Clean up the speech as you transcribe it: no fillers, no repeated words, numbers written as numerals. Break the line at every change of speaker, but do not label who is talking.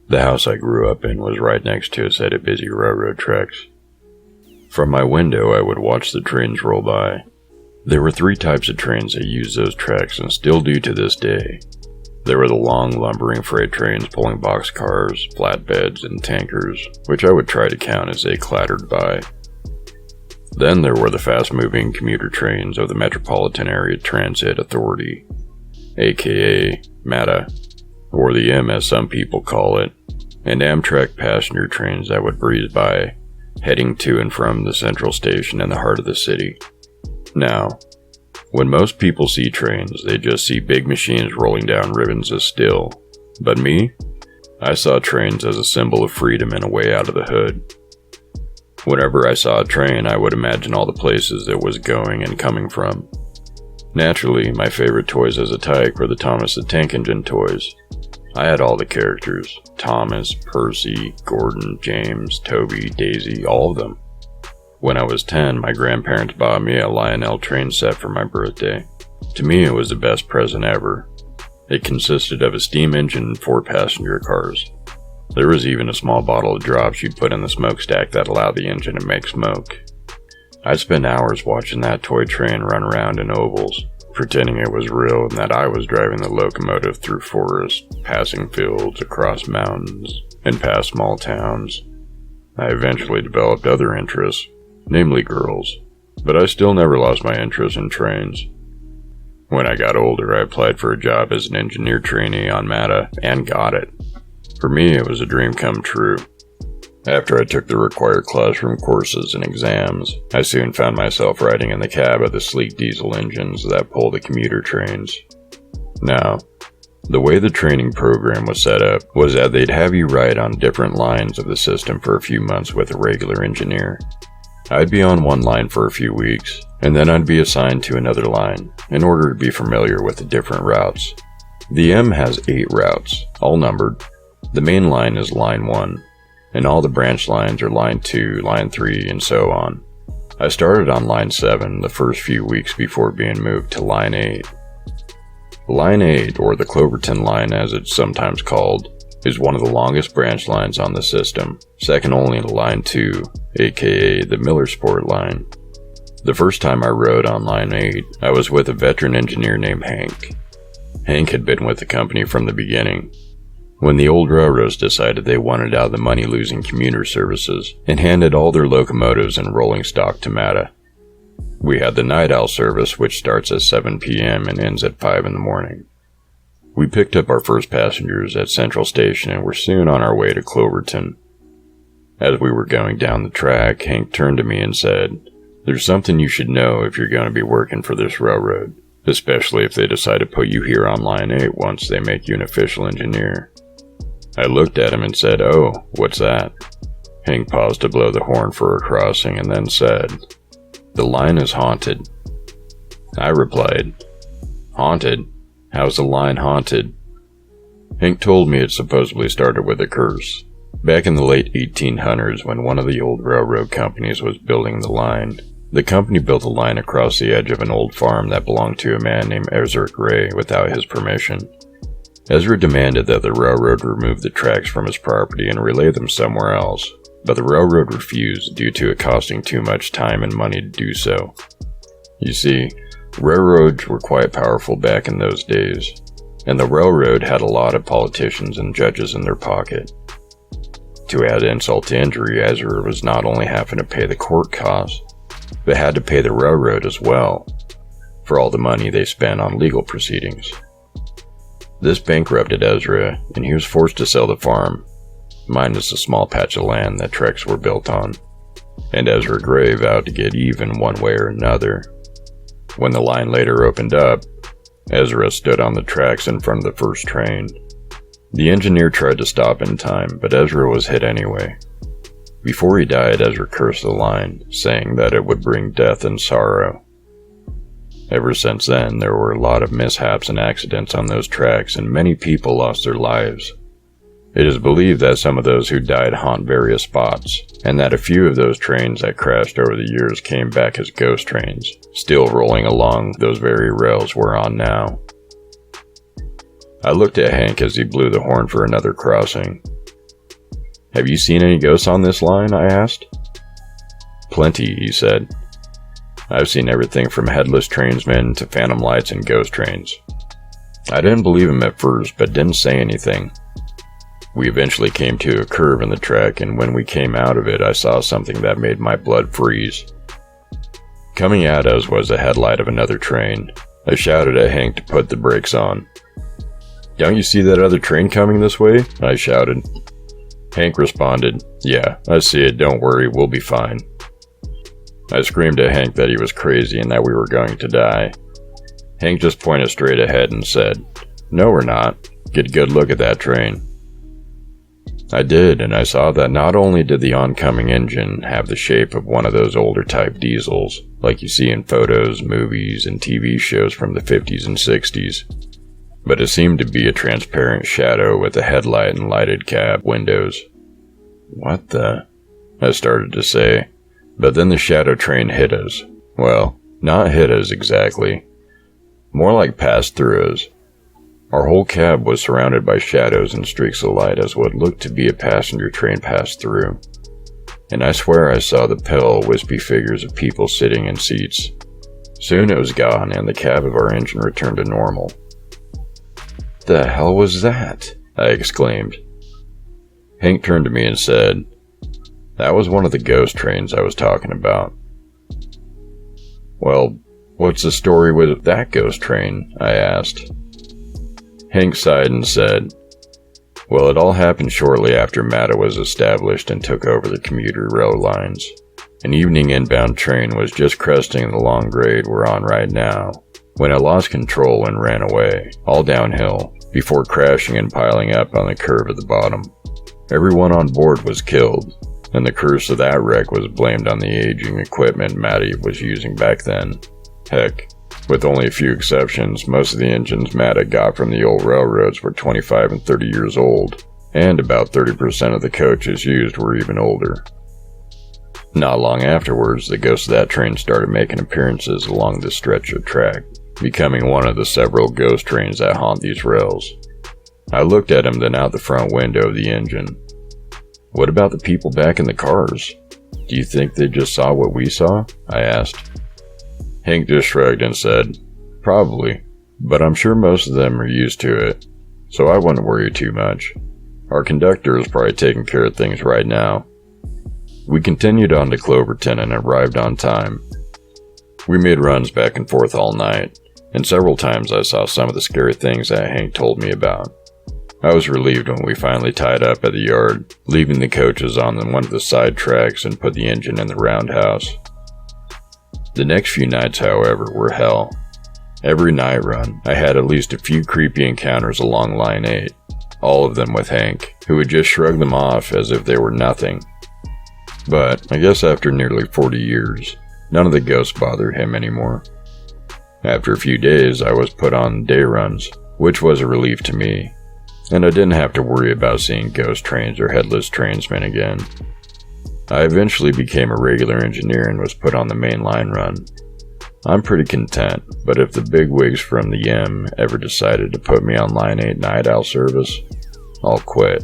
The house I grew up in was right next to a set of busy railroad tracks. From my window, I would watch the trains roll by. There were 3 types of trains that used those tracks and still do to this day. There were the long, lumbering freight trains pulling boxcars, flatbeds, and tankers, which I would try to count as they clattered by. Then there were the fast-moving commuter trains of the Metropolitan Area Transit Authority, aka MATA, or the M as some people call it, and Amtrak passenger trains that would breeze by, heading to and from the central station in the heart of the city. Now, when most people see trains, they just see big machines rolling down ribbons of steel. But me? I saw trains as a symbol of freedom and a way out of the hood. Whenever I saw a train, I would imagine all the places it was going and coming from. Naturally, my favorite toys as a tyke were the Thomas the Tank Engine toys. I had all the characters: Thomas, Percy, Gordon, James, Toby, Daisy, all of them. When I was 10, my grandparents bought me a Lionel train set for my birthday. To me, it was the best present ever. It consisted of a steam engine and 4 passenger cars. There was even a small bottle of drops you'd put in the smokestack that allowed the engine to make smoke. I'd spend hours watching that toy train run around in ovals, pretending it was real and that I was driving the locomotive through forests, passing fields, across mountains, and past small towns. I eventually developed other interests, namely girls, but I still never lost my interest in trains. When I got older, I applied for a job as an engineer trainee on MATA and got it. For me, it was a dream come true. After I took the required classroom courses and exams, I soon found myself riding in the cab of the sleek diesel engines that pull the commuter trains. Now, the way the training program was set up was that they'd have you ride on different lines of the system for a few months with a regular engineer. I'd be on one line for a few weeks, and then I'd be assigned to another line, in order to be familiar with the different routes. The M has 8 routes, all numbered. The main line is line 1, and all the branch lines are line 2, line 3, and so on. I started on line 7 the first few weeks before being moved to line 8. Line 8, or the Cloverton line as it's sometimes called, is one of the longest branch lines on the system, second only to line 2, aka the Millersport line. The first time I rode on line 8, I was with a veteran engineer named Hank. Hank had been with the company from the beginning. When the old railroads decided they wanted out of the money-losing commuter services and handed all their locomotives and rolling stock to MATA. We had the night owl service, which starts at 7 p.m. and ends at 5 in the morning. We picked up our first passengers at Central Station and were soon on our way to Cloverton. As we were going down the track, Hank turned to me and said, "There's something you should know if you're going to be working for this railroad, especially if they decide to put you here on line 8 once they make you an official engineer." I looked at him and said, "Oh, what's that?" Hank paused to blow the horn for a crossing and then said, "The line is haunted." I replied, "Haunted? How's the line haunted?" Hank told me it supposedly started with a curse. Back in the late 1800s, when one of the old railroad companies was building the line, the company built a line across the edge of an old farm that belonged to a man named Ezra Gray without his permission. Ezra demanded that the railroad remove the tracks from his property and relay them somewhere else, but the railroad refused due to it costing too much time and money to do so. You see, railroads were quite powerful back in those days, and the railroad had a lot of politicians and judges in their pocket. To add insult to injury, Ezra was not only having to pay the court costs, but had to pay the railroad as well, for all the money they spent on legal proceedings. This bankrupted Ezra, and he was forced to sell the farm, minus a small patch of land that tracks were built on, and Ezra Gray vowed to get even one way or another. When the line later opened up, Ezra stood on the tracks in front of the first train. The engineer tried to stop in time, but Ezra was hit anyway. Before he died, Ezra cursed the line, saying that it would bring death and sorrow. Ever since then, there were a lot of mishaps and accidents on those tracks, and many people lost their lives. It is believed that some of those who died haunt various spots, and that a few of those trains that crashed over the years came back as ghost trains, still rolling along those very rails we're on now. I looked at Hank as he blew the horn for another crossing. "Have you seen any ghosts on this line?" I asked. "Plenty," he said. "I've seen everything from headless trainsmen to phantom lights and ghost trains." I didn't believe him at first, but didn't say anything. We eventually came to a curve in the track, and when we came out of it, I saw something that made my blood freeze. Coming at us was the headlight of another train. I shouted at Hank to put the brakes on. "Don't you see that other train coming this way?" I shouted. Hank responded, "Yeah, I see it, don't worry, we'll be fine." I screamed at Hank that he was crazy and that we were going to die. Hank just pointed straight ahead and said, "No, we're not. Get a good look at that train." I did, and I saw that not only did the oncoming engine have the shape of one of those older type diesels, like you see in photos, movies, and TV shows from the 50s and 60s, but it seemed to be a transparent shadow with a headlight and lighted cab windows. "What the?" I started to say, but then the shadow train hit us. Well, not hit us exactly. More like passed through us. Our whole cab was surrounded by shadows and streaks of light as what looked to be a passenger train passed through. And I swear I saw the pale, wispy figures of people sitting in seats. Soon it was gone and the cab of our engine returned to normal. "The hell was that?" I exclaimed. Hank turned to me and said, "That was one of the ghost trains I was talking about." "Well, what's the story with that ghost train?" I asked. Hank sighed and said, "Well, it all happened shortly after MATA was established and took over the commuter rail lines. An evening inbound train was just cresting the long grade we're on right now, when it lost control and ran away, all downhill, before crashing and piling up on the curve at the bottom. Everyone on board was killed, and the curse of that wreck was blamed on the aging equipment MATA was using back then. Heck, with only a few exceptions, most of the engines MATA got from the old railroads were 25 and 30 years old, and about 30% of the coaches used were even older." Not long afterwards, the ghost of that train started making appearances along this stretch of track, becoming one of the several ghost trains that haunt these rails. I looked at him, then out the front window of the engine. "What about the people back in the cars? Do you think they just saw what we saw?" I asked. Hank just shrugged and said, "Probably, but I'm sure most of them are used to it, so I wouldn't worry too much. Our conductor is probably taking care of things right now." We continued on to Cloverton and arrived on time. We made runs back and forth all night, and several times I saw some of the scary things that Hank told me about. I was relieved when we finally tied up at the yard, leaving the coaches on one of the side tracks and put the engine in the roundhouse. The next few nights, however, were hell. Every night run, I had at least a few creepy encounters along Line 8, all of them with Hank, who would just shrug them off as if they were nothing. But I guess after nearly 40 years, none of the ghosts bothered him anymore. After a few days, I was put on day runs, which was a relief to me, and I didn't have to worry about seeing ghost trains or headless trainsmen again. I eventually became a regular engineer and was put on the main line run. I'm pretty content, but if the bigwigs from the M ever decided to put me on Line 8 night owl service, I'll quit.